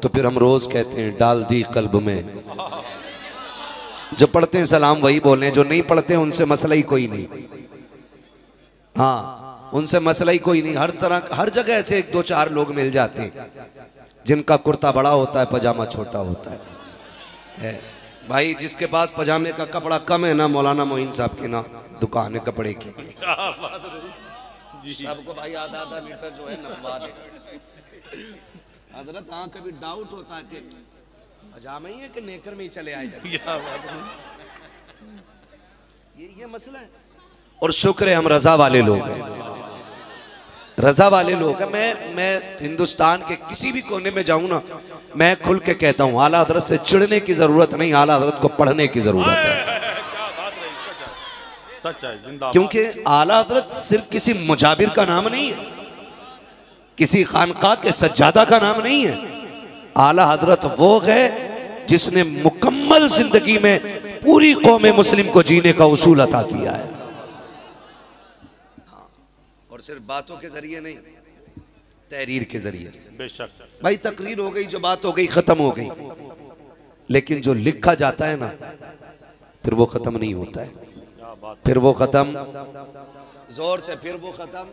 तो फिर हम रोज कहते हैं डाल दी कल्ब में। जो पढ़ते हैं सलाम वही बोलें, जो नहीं पढ़ते हैं उनसे मसला ही कोई नहीं। हाँ, उनसे मसला ही कोई नहीं। हर तरह हर जगह ऐसे एक दो चार लोग मिल जाते हैं जिनका कुर्ता बड़ा होता है, पजामा छोटा होता है। भाई जिसके पास पजामे का कपड़ा कम है ना, मौलाना मोइन साहब की ना दुकान है कपड़े की, सबको भाई आधा आधा मीटर जो है नपवा दे। हजरत हाँ कभी डाउट होता है कि पजामा ही है कि नेकर में ही चले आए ये मसला है। और शुक्र है हम रजा वाले लोग हैं, रजा वाले लोग हैं। मैं हिंदुस्तान के किसी भी कोने में जाऊं ना, मैं खुल के कहता हूं आला हजरत से चिढ़ने की जरूरत नहीं, आला हजरत को पढ़ने की जरूरत है। क्योंकि आला हजरत सिर्फ किसी मुजाबिर का नाम नहीं है, किसी खानकाह के सज्जादा का नाम नहीं है। आला हजरत वो है जिसने मुकम्मल जिंदगी में पूरी कौम मुस्लिम को जीने का उसूल अता किया है। और सिर्फ बातों के जरिए नहीं, तहरीर के जरिए। बेशक भाई तकरीर हो गई, जो बात हो गई खत्म हो गई, लेकिन जो लिखा जाता है ना फिर वो खत्म नहीं होता है, फिर वो खत्म जोर से फिर वो खत्म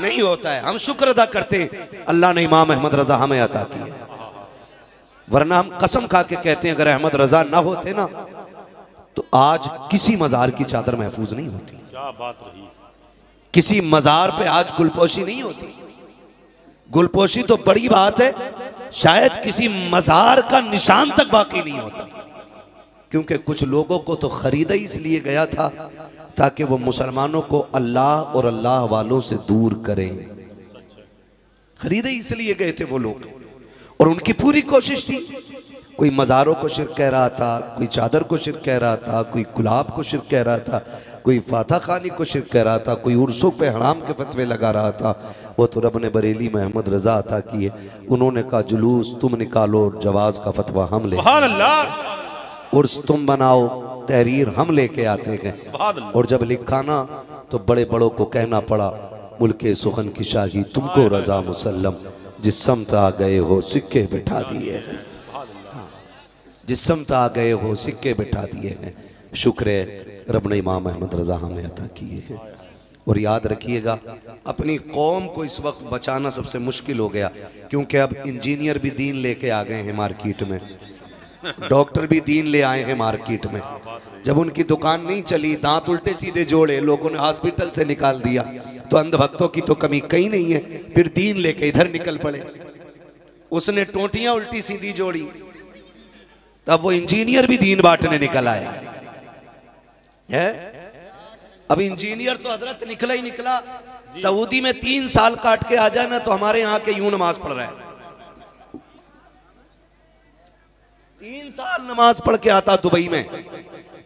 नहीं होता है। हम शुक्र अदा करते हैं अल्लाह ने इमाम अहमद रजा हमें अता किए, वरना हम कसम खा के कहते हैं अगर अहमद रजा ना होते ना तो आज किसी मजार की चादर महफूज नहीं होती। क्या बात रही, किसी मजार पे आज गुलपोशी नहीं होती। गुलपोशी तो बड़ी बात है, शायद किसी मजार का निशान तक बाकी नहीं होता, क्योंकि कुछ लोगों को तो खरीदा इसलिए गया था ताकि वो मुसलमानों को अल्लाह और अल्लाह वालों से दूर करें। खरीदे इसलिए गए थे वो लोग, और उनकी पूरी कोशिश थी। कोई मज़ारों को शिर्क कह रहा था, कोई चादर को शिर्क कह रहा था, कोई गुलाब को शिर्क कह रहा था, कोई फाता खानी को शिर्क कह रहा था, कोई उर्सों पे हराम के फतवे लगा रहा था। वो तो रब ने बरेली में अहमद रजा अता किए, उन्होंने कहा जुलूस तुम निकालो, जवाज का फतवा हम ले, उर्स तुम बनाओ, तहरीर हम लेके आते गए। और जब लिखा ना तो बड़े बड़ों को कहना पड़ा मुल्के सुखन की शाही तुमको रजा मुसल्लम, जिस समत आ गए हो सिक्के बिठा दिए, जिस समत आ गए हो सिक्के बिठा दिए हैं। शुक्र है रब ने इमाम अहमद रजा हमें अता किए हैं। और याद रखिएगा अपनी कौम को इस वक्त बचाना सबसे मुश्किल हो गया, क्योंकि अब इंजीनियर भी दीन लेके आ गए हैं मार्केट में, डॉक्टर भी दीन ले आए हैं मार्केट में। जब उनकी दुकान नहीं चली, दांत उल्टे सीधे जोड़े, लोगों ने हॉस्पिटल से निकाल दिया, तो अंधभक्तों की तो कमी कहीं नहीं है, फिर दीन लेके इधर निकल पड़े। उसने टोटियां उल्टी सीधी जोड़ी, तब वो इंजीनियर भी दीन बांटने निकल आया है। अब इंजीनियर तो हजरत निकला ही निकला, सऊदी में 3 साल काट के आ जाए ना तो हमारे यहाँ के यूं नमाज पढ़ रहा है। 3 साल नमाज पढ़ के आता दुबई में,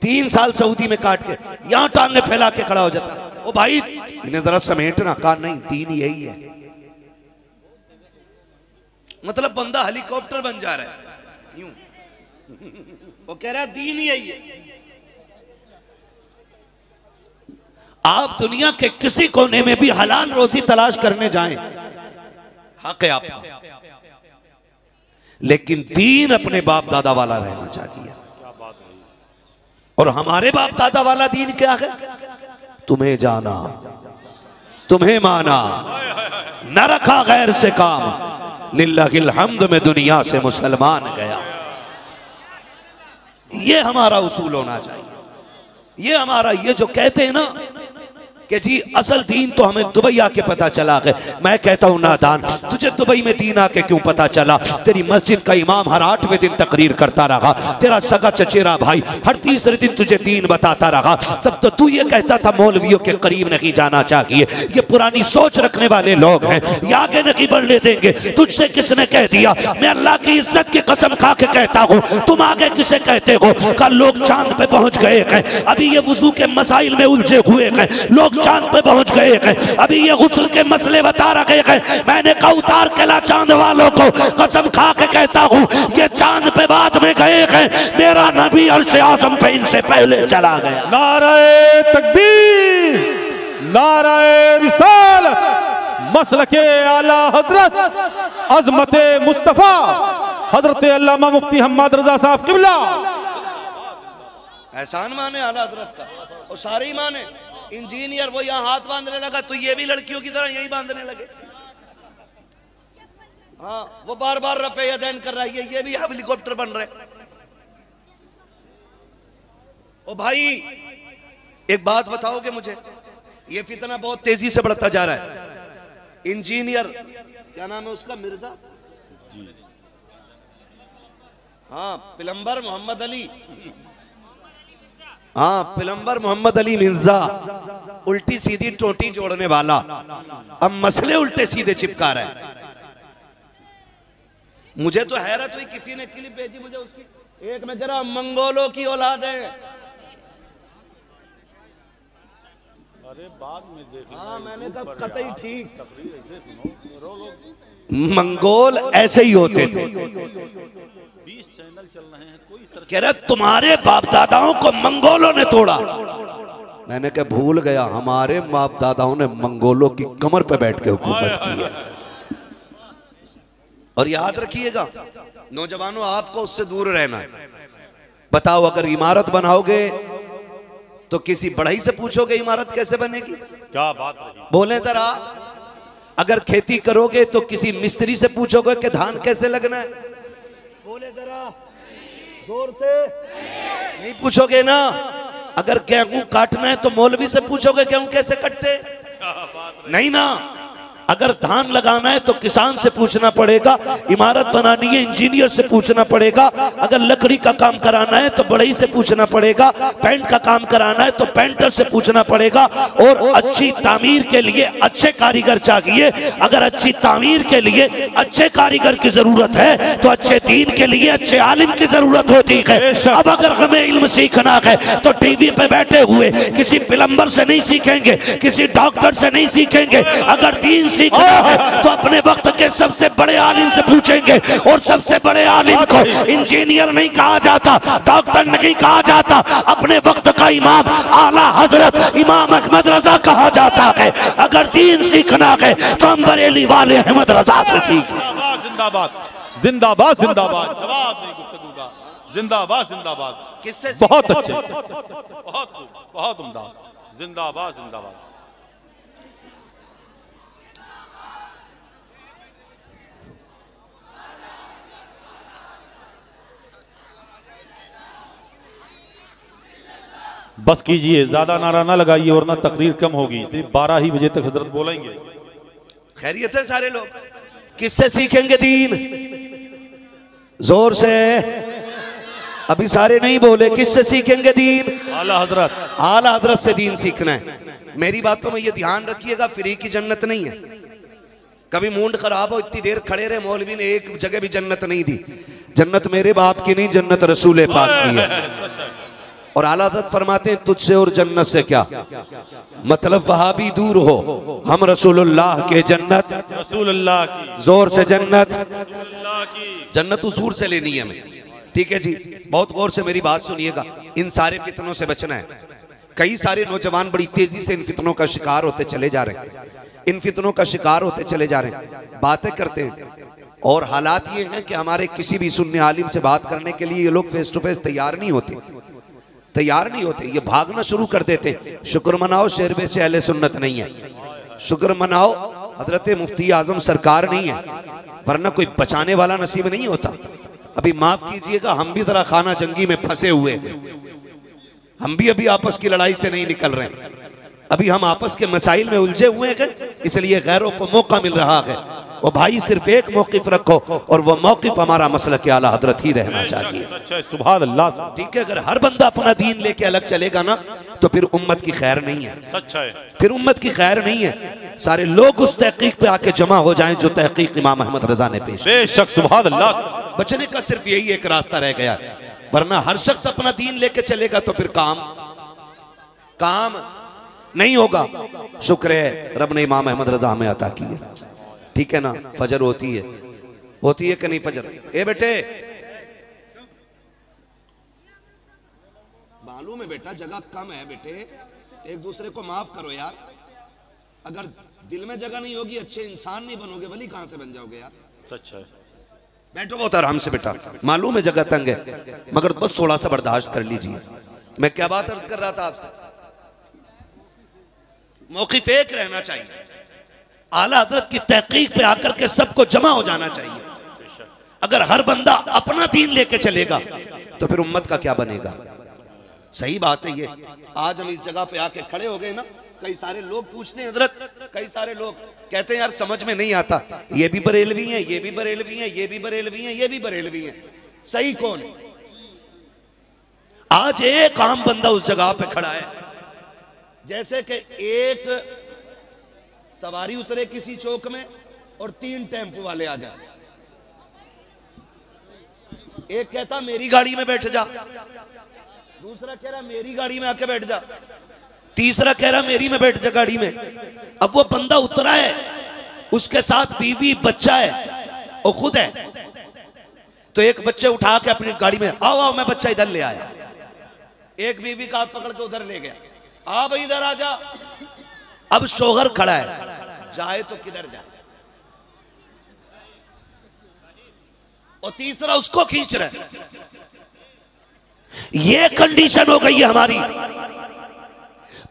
3 साल सऊदी में काट के यहां टांगे फैला के खड़ा हो जाता। ओ भाई इन्हें जरा समेटना, कहा नहीं दीन यही है। मतलब बंदा हेलीकॉप्टर बन जा रहा है यूं, वो कह रहा है दीन यही है। आप दुनिया के किसी कोने में भी हलाल रोजी तलाश करने जाएं, हक है आपका, लेकिन दीन अपने बाप दादा वाला रहना चाहिए। और हमारे बाप दादा वाला दीन क्या है? तुम्हें जाना, तुम्हें माना, न रखा गैर से काम, लिल्लाहिल हम्द में दुनिया से मुसलमान गया। ये हमारा उसूल होना चाहिए। ये हमारा, ये जो कहते हैं ना कि जी असल दीन तो हमें दुबई आके पता चला है, मैं कहता हूं नादान, तुझे दुबई में दीन आके क्यों पता चला? तेरी मस्जिद का इमाम हर 8वें दिन तकरीर करता रहा, तेरा सगा चचेरा भाई हर 3रे दिन तुझे दीन बताता रहा, तब तो तू ये कहता था मौलवियों के करीब नहीं जाना चाहिए। ये पुरानी सोच रखने वाले लोग हैं, ये आगे नहीं बढ़ने देंगे। तुझसे किसने कह दिया? मैं अल्लाह की इज्जत की कसम खा के कहता हूँ, तुम आगे किसे कहते हो? कल लोग चांद पे पहुंच गए हैं, अभी ये वुजू के मसाइल में उलझे हुए हैं, लोग चांद पे पहुंच गए हैं, अभी ये गुस्ल के मसले बता रहे हैं। मैंने कहा उतार के ला चांद वालों को, कसम खा के कहता हूं ये चांद पे बाद में गए हैं, मेरा नबी अर्श आज़म पे इनसे पहले चला गया। नारे तकबीर, नारे रिसालत, मसलके आला हजरत अजमत मुस्तफ़ा हजरत अल्लामा मुफ्ती हम्मद रजा साहब किबला। एहसान माने आला हजरत का और सारे ही माने। इंजीनियर वो यहाँ हाथ बांधने लगा तो ये भी लड़कियों की तरह यही बांधने लगे। हाँ, वो बार बार रफे यदैन कर रहा है, ये भी हेलीकॉप्टर बन रहे। ओ भाई एक बात बताओगे मुझे, ये फितना बहुत तेजी से बढ़ता जा रहा है। इंजीनियर क्या नाम है उसका, मिर्जा जी, हाँ प्लम्बर मोहम्मद अली, हाँ प्लम्बर मोहम्मद अली मिर्जा, उल्टी सीधी टोटी जोड़ने वाला, अब मसले उल्टे सीधे चिपका रहा है। मुझे तो हैरत हुई, किसी ने क्लिप भेजी मुझे उसकी, एक में जरा मंगोलों की औलाद है। अरे बाद में देखेंगे। हाँ मैंने कहा कतई ठीक, मंगोल ऐसे ही होते थे। 20 चैनल चल रहे हैं, कोई कह रहा तुम्हारे बाप दादाओं को मंगोलों ने तोड़ा। मैंने कहा भूल गया, हमारे बाप दादाओं ने मंगोलों की कमर पे बैठ के हुकूमत की है। और याद रखिएगा नौजवानों, आपको उससे दूर रहना है। बताओ अगर इमारत बनाओगे तो किसी बढ़ई से पूछोगे इमारत कैसे बनेगी? क्या बात रही, बोले जरा। अगर खेती करोगे तो किसी मिस्त्री से पूछोगे कि धान कैसे लगना है? बोले जरा जोर से। नहीं पूछोगे ना। अगर गेहूं काटना है तो मौलवी से पूछोगे गेहूं कैसे कटते? नहीं ना। अगर धान लगाना है तो किसान से पूछना पड़ेगा, इमारत बनानी है इंजीनियर से पूछना पड़ेगा, अगर लकड़ी का काम कराना है तो बढ़ई से पूछना पड़ेगा, पेंट का काम कराना है तो पेंटर से पूछना पड़ेगा। और अच्छी तामीर के लिए अच्छे कारीगर चाहिए। अगर अच्छी तामीर के लिए अच्छे कारीगर की जरूरत है तो अच्छे दीन के लिए अच्छे आलिम की जरूरत होती है। अब अगर हमें इल्म सीखना है तो टीवी पे बैठे हुए किसी प्लम्बर से नहीं सीखेंगे, किसी डॉक्टर से नहीं सीखेंगे। अगर दीन सीखना है तो अपने वक्त के सबसे बड़े आलिम से पूछेंगे। और सबसे बड़े आलिम को इंजीनियर नहीं कहा जाता, डॉक्टर नहीं कहा जाता, अपने वक्त का इमाम आला हजरत इमाम अहमद रजा कहा जाता है। अगर दीन सीखना है तो हम बरेली वाले अहमद रजा से सीखें। जिंदाबाद जिंदाबाद जिंदाबाद, जवाब नहीं गुफ्तगू का, जिंदाबाद जिंदाबाद। किससे? बहुत अच्छे, बहुत खूब, बहुत उम्दा, जिंदाबाद जिंदाबाद। बस कीजिए, ज्यादा नारा ना लगाइए वरना तकरीर कम होगी। सिर्फ 12 ही बजे तक हजरत बोलेंगे। खैरियत है सारे लोग? किससे सीखेंगे दीन? जोर से। अभी सारे नहीं बोले, किससे सीखेंगे दीन? आला हजरत। आला हजरत से दीन सीखना है। मेरी बातों में ये ध्यान रखिएगा, फ्री की जन्नत नहीं है। कभी मूड खराब हो, इतनी देर खड़े रहे, मौलवी ने एक जगह भी जन्नत नहीं दी। जन्नत मेरे बाप की नहीं, जन्नत रसूल पाक की है। और आला हज़रत फरमाते हैं तुझसे और जन्नत से क्या मतलब, वहां भी दूर हो, हम रसूलुल्लाह के जन्नत, रसूलुल्लाह की, जोर से जन्नत, रसूलुल्लाह की जन्नत हुजूर से लेनी है हमें। ठीक है जी, बहुत गौर से मेरी बात सुनिएगा। इन सारे फितनों से बचना है। कई सारे नौजवान बड़ी तेजी से इन फितनों का शिकार होते चले जा रहे हैं, इन फितनों का शिकार होते चले जा रहे हैं, बातें करते हैं। और हालात ये हैं कि हमारे किसी भी सुन्नी आलिम से बात करने के लिए ये लोग फेस टू फेस तैयार नहीं होते, तैयार नहीं होते, ये भागना शुरू कर देते। शुक्र मनाओ शेरबे से अहले सुन्नत नहीं है, शुक्र मनाओ हजरत मुफ्ती आजम सरकार नहीं है, वरना कोई बचाने वाला नसीब नहीं होता। अभी माफ कीजिएगा, हम भी जरा खाना जंगी में फंसे हुए हैं, हम भी अभी आपस की लड़ाई से नहीं निकल रहे हैं, अभी हम आपस के मसाइल में उलझे हुए हैं, इसलिए गैरों को मौका मिल रहा है। वो भाई सिर्फ एक मौकिफ रखो और वो मौकिफ हमारा मसलक आला हजरत ही रहना चाहिए। सुभान अल्लाह। ठीक है, अगर हर बंदा अपना दीन लेके अलग चलेगा ना तो फिर उम्मत की खैर नहीं है, सच है, फिर उम्मत की खैर नहीं है। सारे लोग उस तहकीक पे आके जमा हो जाएं जो तहकीक इमाम अहमद रजा ने पेश। बेशक, सुभान अल्लाह। बचने का सिर्फ यही एक रास्ता रह गया, वरना हर शख्स अपना दीन लेके चलेगा तो फिर काम नहीं होगा। शुक्र है रब ने इमाम अहमद रजा हमें अता की है। ठीक है ना, फजर होती है कि नहीं फजर? ए बेटे, मालूम है बेटा जगह कम है बेटे, एक दूसरे को माफ करो यार। अगर दिल में जगह नहीं होगी, अच्छे इंसान नहीं बनोगे, वली कहां से बन जाओगे यार। सच है। बैठो बहुत आराम से बेटा, मालूम है जगह तंग है, मगर बस थोड़ा सा बर्दाश्त कर लीजिए। मैं क्या बात अर्ज कर रहा था आपसे, मौक़िफ़ एक रहना चाहिए, आला हज़रत की तहक़ीक़ पे आकर के सबको जमा हो जाना चाहिए। अगर हर बंदा अपना दीन लेके चलेगा तो फिर उम्मत का क्या बनेगा। सही बात है ये। आज हम इस जगह पे आके खड़े हो गए ना, कई सारे लोग पूछते हैं हजरत, कई सारे लोग कहते हैं यार समझ में नहीं आता, ये भी बरेलवी हैं, ये भी बरेलवी हैं, ये भी बरेलवी हैं, ये भी बरेलवी हैं, सही कौन है। आज एक आम बंदा उस जगह पे खड़ा है, जैसे कि एक सवारी उतरे किसी चौक में और 3 टेम्पो वाले आ जाए। एक कहता मेरी गाड़ी में बैठ जा, दूसरा कह रहा मेरी गाड़ी में आके बैठ जा, तीसरा कह रहा मेरी में बैठ जा गाड़ी में। अब वो बंदा उतरा है, उसके साथ बीवी बच्चा है और खुद है, तो एक बच्चे उठा के अपनी गाड़ी में, आओ आओ मैं बच्चा इधर ले आया, एक बीवी का हाथ पकड़ के उधर ले गया, आ भाई इधर आ जा। अब शोहर खड़ा है, जाए तो किधर जाए, और तीसरा उसको खींच रहा है। ये कंडीशन हो गई है हमारी।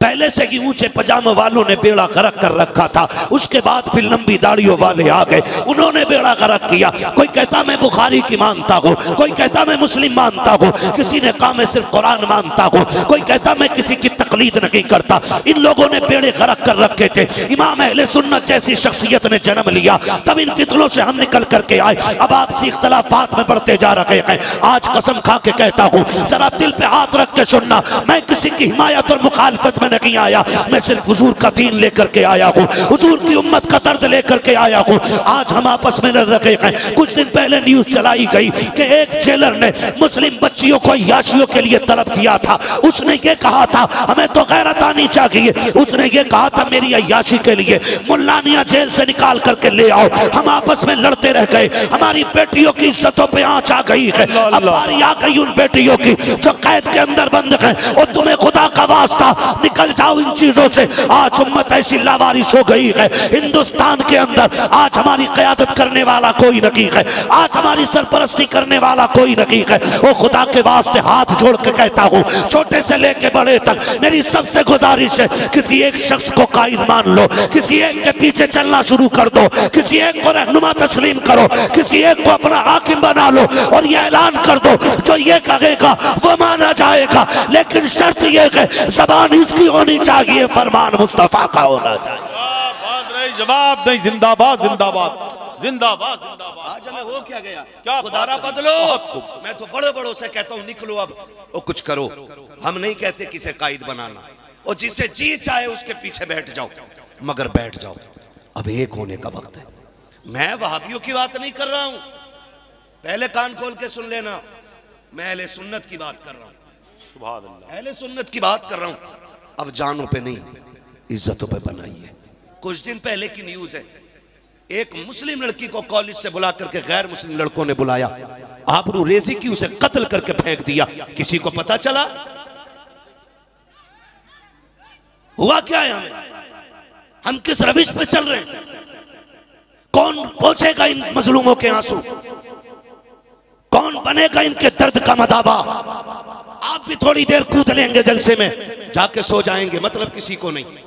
पहले से ही ऊंचे पजामे वालों ने बेड़ा गर्क कर रखा था, उसके बाद फिर लंबी दाढ़ियों वाले आ गए, उन्होंने बेड़ा गर्क किया। कोई कहता मैं बुखारी की मानता हूँ, कोई कहता मैं मुस्लिम मानता हूँ, किसी ने कहा मैं सिर्फ कुरान मानता हूँ, कोई कहता मैं किसी की तकलीद नहीं करता। इन लोगों ने बेड़े गर्क कर रखे थे। इमाम अहले सुन्नत जैसी शख्सियत ने जन्म लिया, तब इन फितनों से हम निकल करके आए। अब आपसी इख्तलाफात में बढ़ते जा रहे हैं। आज कसम खा के कहता हूँ, जरा दिल पे हाथ रख के सुनना, मैं किसी की हिमायत और मुखालफत में नहीं आया, मैं सिर्फ हुजूर का दीन लेकर के आया हूँ, हुजूर की उम्मत का दर्द लेकर के आया हूँ। आज हम आपस में लड़ रहे हैं। कुछ दिन पहले न्यूज चलाई गई कि एक जेलर ने मुस्लिम बच्चियों को याशियों के लिए तलब किया था। उसने ये कहा था हमें तो गैरत आनी चाहिए, उसने ये कहा था मेरी अय्याशी के लिए मुल्लानिया जेल से निकाल करके ले आओ। हम आपस में लड़ते रह गए, हमारी बेटियों की इज्जतों पे आंच आ गई है। अब बारी आ गई उन बेटियों की जो कैद के अंदर बंद है, और तुम्हें खुदा का वास्ता निकल जाओ इन चीजों से। आज उम्मत ऐसी लावारिश हो गई है हिंदुस्तान के अंदर, आज हमारी क़यादत करने वाला कोई नहीं है, आज हमारी सरपरस्ती करने वाला कोई नहीं है। वो खुदा के वास्ते हाथ जोड़ के कहता हूँ, छोटे से लेके बड़े तक मेरी सबसे गुजारिश है, किसी एक शख्स को कायद मान लो, किसी एक के पीछे चलना शुरू कर दो, किसी एक को रहनुमा तस्लीम करो, किसी एक को अपना हाकिम बना लो, और ये ऐलान कर दो जो ये कहेगा वो माना जाएगा। लेकिन शर्त ये है ज़बान इसकी होनी चाहिए, फरमान मुस्तफा का होना चाहिए। जवाब नहीं, जिंदाबाद जिंदाबाद जिंदाबाद जिंदाबाद। आज हमें हो क्या गया, क्या खुदारा बदलो। मैं तो बड़े बड़ों से कहता हूँ निकलो अब और कुछ करो। हम नहीं कहते किसे कायद बनाना, और जिसे जी चाहे उसके पीछे बैठ जाओ, मगर बैठ जाओ। अब एक होने का वक्त है। मैं वहाबियों की बात नहीं कर रहा हूं, पहले कान खोल के सुन लेना, मैं अहले सुन्नत की बात कर रहा हूं। सुभान अल्लाह, अहले सुन्नत की बात कर रहा हूं। अब जानों पे नहीं, इज्जतों पे बनाइए। कुछ दिन पहले की न्यूज है, एक मुस्लिम लड़की को कॉलेज से बुला करके गैर मुस्लिम लड़कों ने बुलाया, आबरू रेजी की, उसे कत्ल करके फेंक दिया। किसी को पता चला हुआ क्या है? हम किस रविश पे चल रहे हैं? कौन पहुंचेगा इन मजलूमों के आंसू? कौन बनेगा इनके दर्द का मदावा? आप भी थोड़ी देर कूद लेंगे जलसे में, जाके सो जाएंगे, मतलब किसी को नहीं।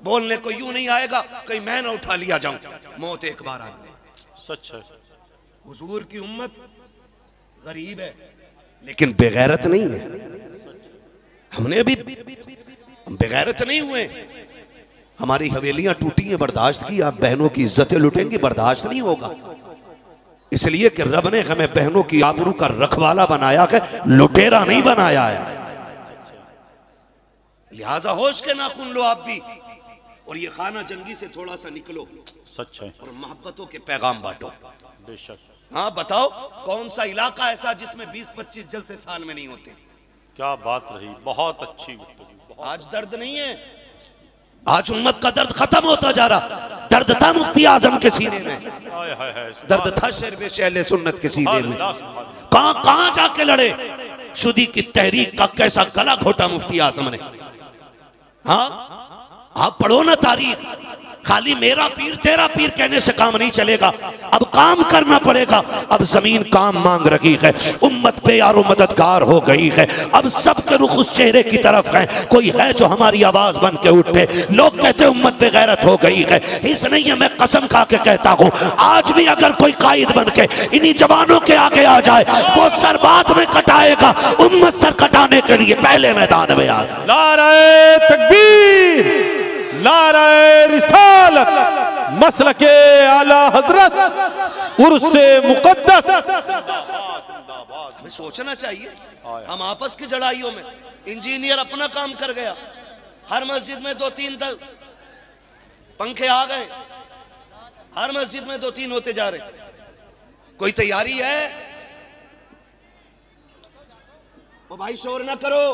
बोलने को यूं नहीं आएगा कहीं मैं ना उठा लिया जाऊं। मौत एक बार आती। सच है। हुजूर की उम्मत गरीब है लेकिन बेगैरत नहीं है। हमने अभी बेगैरत नहीं हुए। हमारी हवेलियां टूटी हैं, बर्दाश्त की। आप बहनों की इज्जतें लुटेंगी, बर्दाश्त नहीं होगा। इसलिए कि रब ने हमें बहनों की आबरू का रखवाला बनाया है, लुटेरा नहीं बनाया है। लिहाजा होश के नाखून लो आप भी, और ये खाना जंगी से थोड़ा सा निकलो। सच है। और मोहब्बतों के पैगाम बांटो। बेशक। हाँ बताओ, कौन सा इलाका ऐसा जिसमें 20-25 जलसे साल में नहीं होते? क्या बात रही, बहुत अच्छी गुफ्तगू। आज दर्द नहीं है, आज उम्मत का दर्द खत्म होता जा रहा। दर्द था मुफ्ती आजम के सीने में, दर्द था शेर अहले सुन्नत के सीने में। कहां कहां जाके लड़े। शुदी की तहरीक का कैसा गला घोटा मुफ्ती आजम ने। हाँ आप पढ़ो ना तारीख, खाली मेरा पीर तेरा पीर कहने से काम नहीं चलेगा, अब काम करना पड़ेगा। अब जमीन काम मांग रही है, उम्मत पे यारो मददगार हो गई है, अब सबके रुख उस चेहरे की तरफ है। कोई है जो हमारी आवाज बन के उठे। लोग कहते उम्मत पे गैरत हो गई है, इसलिए मैं कसम खा के कहता हूँ, आज भी अगर कोई कायद बन के इन्हीं जवानों के आगे आ जाए, वो सर बाद में कटाएगा। उम्मत सर कटाने के लिए पहले मैदान में आ जाए। नारे तकबीर, नारे रिसालत, मसलके आला हजरत, उर्से मुकद्दस। हमें सोचना चाहिए, हम आपस की लड़ाइयों में, इंजीनियर अपना काम कर गया, हर मस्जिद में 2-3 पंखे आ गए, हर मस्जिद में 2-3 होते जा रहे। कोई तैयारी है? ओ भाई शोर ना करो,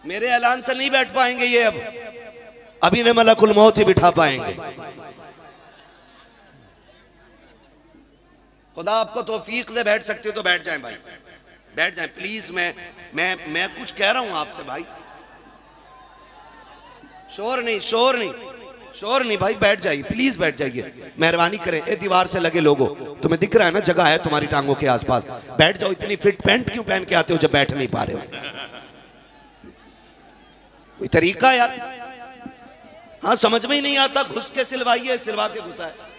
मेरे ऐलान से नहीं बैठ पाएंगे ये। अब अभी ने मलकुल मौत ही बिठा पाएंगे। खुदा आपको तौफीक दे, बैठ सकते हो तो बैठ जाएं भाई, बैठ जाएं प्लीज। मैं कुछ कह रहा हूं आपसे भाई, शोर नहीं, शोर नहीं, शोर नहीं भाई, बैठ जाइए प्लीज, बैठ जाइए, मेहरबानी करें। ए दीवार से लगे लोगों, तुम्हें दिख रहा है ना जगह है तुम्हारी टांगों के आसपास, बैठ जाओ। इतनी फिट पैंट क्यों पहन के आते हो जब बैठ नहीं पा रहे हो? कोई तरीका यार। हाँ समझ में ही नहीं आता, घुस के सिलवाइए, सिलवा के घुसा है।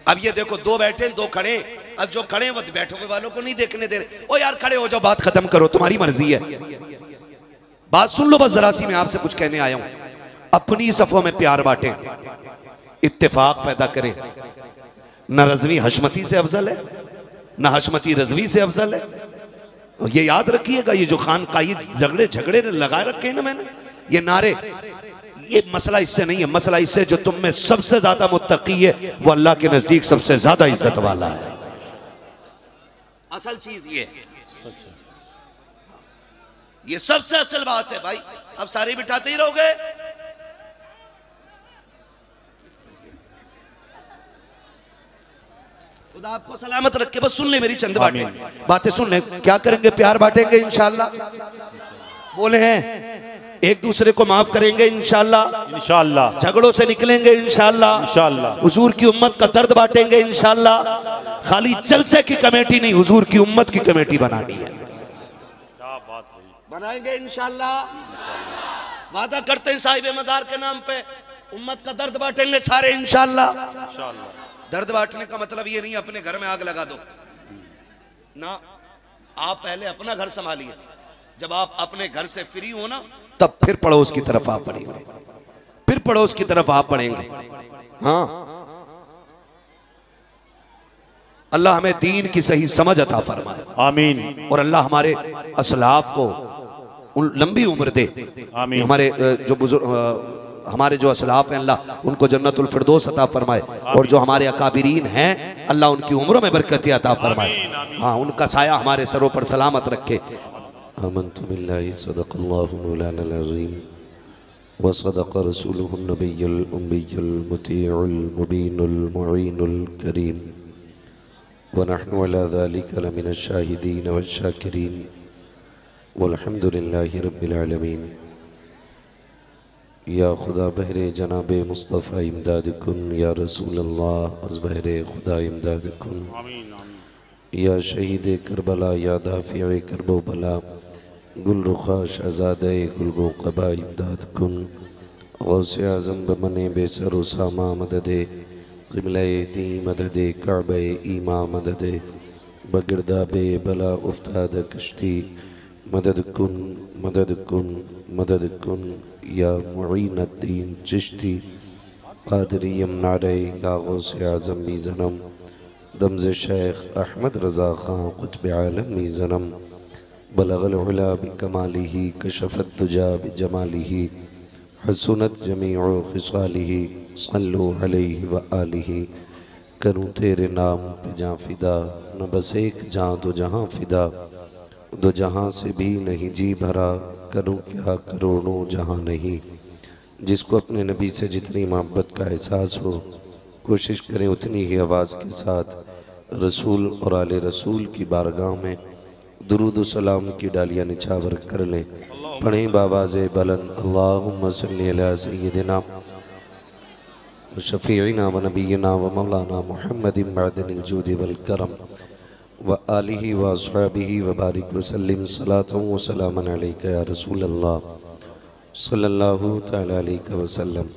अब ये देखो, 2 बैठे 2 खड़े, अब जो खड़े वो बैठे हुए वालों को नहीं देखने दे रहे। ओ यार खड़े हो जाओ, बात खत्म करो, तुम्हारी मर्जी है। बात सुन लो बस जरा सी, मैं आपसे कुछ कहने आया हूं। अपनी सफों में प्यार बांटें, इत्तेफाक पैदा करें। न रजवी हशमती से अफजल है, न हशमती रजवी से अफजल है। और ये याद रखिएगा, ये जो खान का ये झगड़े लगा रखे हैं ना मैंने, ये नारे, ये मसला इससे नहीं है। मसला इससे जो तुम में सबसे ज्यादा मुत्तकी है वो अल्लाह के नजदीक सबसे ज्यादा इज्जत वाला है। असल चीज ये सबसे असल बात है भाई। अब सारे बिठाते ही रहोगे? खुदा आपको सलामत रखे। बस सुन ले मेरी चंद बातें सुन ले। क्या करेंगे? प्यार बांटेंगे इंशाल्लाह, बोले हैं। एक दूसरे को माफ करेंगे इंशाल्लाह, इंशाल्लाह। झगड़ों से निकलेंगे इंशाल्लाह, इंशाल्लाह। हुजूर की उम्मत का दर्द बांटेंगे इंशाल्लाह। खाली जलसे की कमेटी नहीं, हुजूर की उम्मत की कमेटी बनानी है। क्या बात है, बनाएंगे इंशाल्लाह। वादा करते हैं साहिब मजार के नाम पे, उम्मत का दर्द बांटेंगे सारे इंशाल्लाह। दर्द बांटने का मतलब ये नहीं अपने घर में आग लगा दो ना, आप पहले अपना घर संभालिए। जब आप अपने घर से फ्री हो ना, तब फिर पड़ोस की तरफ आप बढ़ेंगे, फिर पड़ोस की तरफ आप बढ़ेंगे। हाँ, अल्लाह हमें दीन की सही समझ अता फरमाए, आमीन। और अल्लाह हमारे असलाफ को लंबी उम्र दे, आमीन। हमारे जो बुजुर्ग, हमारे जो असलाफ हैं, अल्लाह उनको जन्नतुल फिरदौस अता फरमाए। और जो हमारे अकाबिरीन हैं, अल्लाह उनकी उम्रों में बरकत अता फरमाए। हाँ, उनका साया हमारे सरों पर सलामत रखे। आमन्तु बिल्लाहि सदक़ल्लाहु मौलाना अज़ीम व सदक़ रसूलुहु नबियुल उम्मियुल मुतीउल मुबीनुल मुईनुल करीम व नहनु अला ज़ालिका लमिनश शाहिदीन वश शाकिरीन वल्हम्दुलिल्लाहि रब्बिल आलमीन। या खुदा बहरे जनाब मुस्तफ़ा इमदाद कुन, या रसूल अल्लाह अज़ बहरे खुदा इमदाद कुन, या शहीद करबला, या दाफ़िए करबो बला, गुल रुखा शहज़ादे गुलगो क़बा इमदाद कुन। गौसे आज़म बमने बेसर उसामा मददे, क़िबले दी मददे, काबे ईमा मददे, बगिरदाबे बला उफ्ताद कश्ती, मदद कुन मदद कुन मदद कुन, या मुईनुद्दीन चिश्ती क़ादिरियम नारे, या गौसे आज़म मीज़नम, दमज़ शेख अहमद रज़ा ख़ान क़ुत्ब आलम मीज़नम, बलगल उला बिकमालिही, कशफ़त दुजा बिजमालिही, हसनत जमीउ ख़िसालिही, सल्लु अलैहि व आलिही। करूँ तेरे नाम पे जाँ फ़िदा, न बस एक जाँ दो जहाँ फ़िदा, दो जहाँ से भी नहीं जी भरा, करूँ क्या करोड़ों जहाँ नहीं। जिसको अपने नबी से जितनी मोहब्बत का एहसास हो, कोशिश करें उतनी ही आवाज़ के साथ रसूल और आले रसूल की बारगाह में दुरूद व सलाम की डालियाँ निछावर कर लें। पढ़ें बावाज़े बुलंद अल्लाहुम्मा सल्ली अला सय्यिदिना व शफ़ीइना व नबीना व मौलाना मुहम्मदिन बअदिल जूदि वल करम व आलिहि व अस्हाबिहि व बारिक व सल्लिम सलातन व सलामन अलैका या रसूल अल्लाह सल्लल्लाहु तआला अलैहि वसल्लम।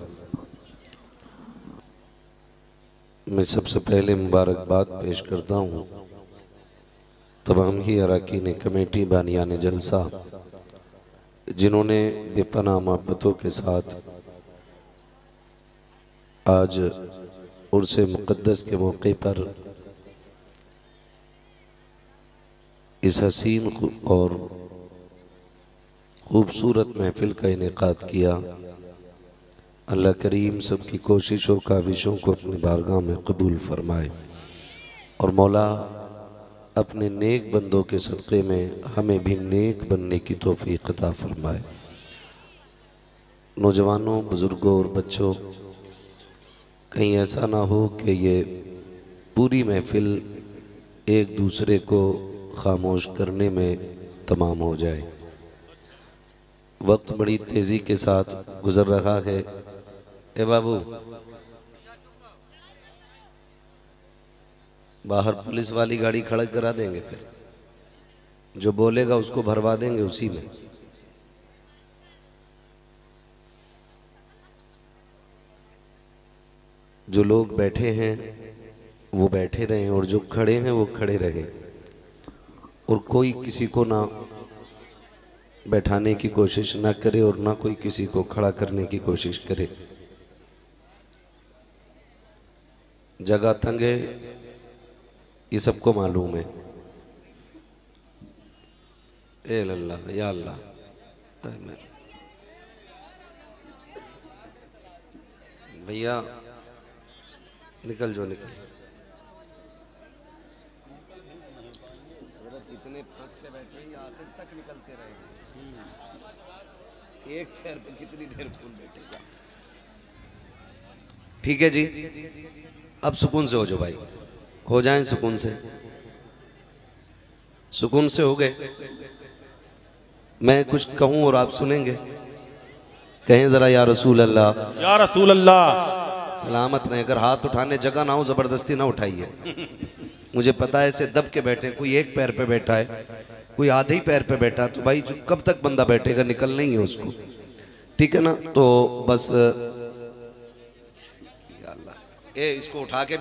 मैं सबसे पहले मुबारकबाद पेश करता हूँ तमाम ही अरकान कमेटी बानियान जलसा जिन्होंने बेपनाह मोहब्बतों के साथ आज उर्स मुक़द्दस के मौके पर इस हसीन और ख़ूबसूरत महफ़िल का इनेकाद किया। अल्लाह करीम सबकी कोशिशों काविशों को अपनी बारगाह में कबूल फरमाए और मौला अपने नेक बंदों के सदक़े में हमें भी नेक बनने की तौफ़ीक़ अता फरमाए। नौजवानों, बुज़ुर्गों और बच्चों, कहीं ऐसा ना हो कि ये पूरी महफ़िल एक दूसरे को खामोश करने में तमाम हो जाए। वक्त बड़ी तेज़ी के साथ गुज़र रहा है। ए बाबू, बाहर पुलिस वाली गाड़ी खड़ा करा देंगे, फिर जो बोलेगा उसको भरवा देंगे उसी में। जो लोग बैठे हैं वो बैठे रहें और जो खड़े हैं वो खड़े रहें और कोई किसी को ना बैठाने की कोशिश ना करे और ना कोई किसी को खड़ा करने की कोशिश करे। जगह तंग है, ये सबको मालूम है। ए अल्लाह या अल्लाह, भैया निकल जो निकल। इतने फंस के बैठे ही आखिर तक निकलते रहे। एक पैर पे कितनी देर कौन बैठेगा? ठीक है जी, अब सुकून से हो जाओ भाई, हो जाएं सुकून से। सुकून से हो गए? मैं कुछ कहूं और आप सुनेंगे। कहें जरा या रसूल अल्लाह, या रसूल अल्लाह। सलामत रहे। अगर हाथ उठाने जगह ना हो जबरदस्ती ना उठाइए। मुझे पता है ऐसे दब के बैठे, कोई एक पैर पे बैठा है, कोई आधे ही पैर पे बैठा, तो भाई जो कब तक बंदा बैठेगा, निकलना ही है उसको। ठीक है ना? तो बस ए इसको उठा के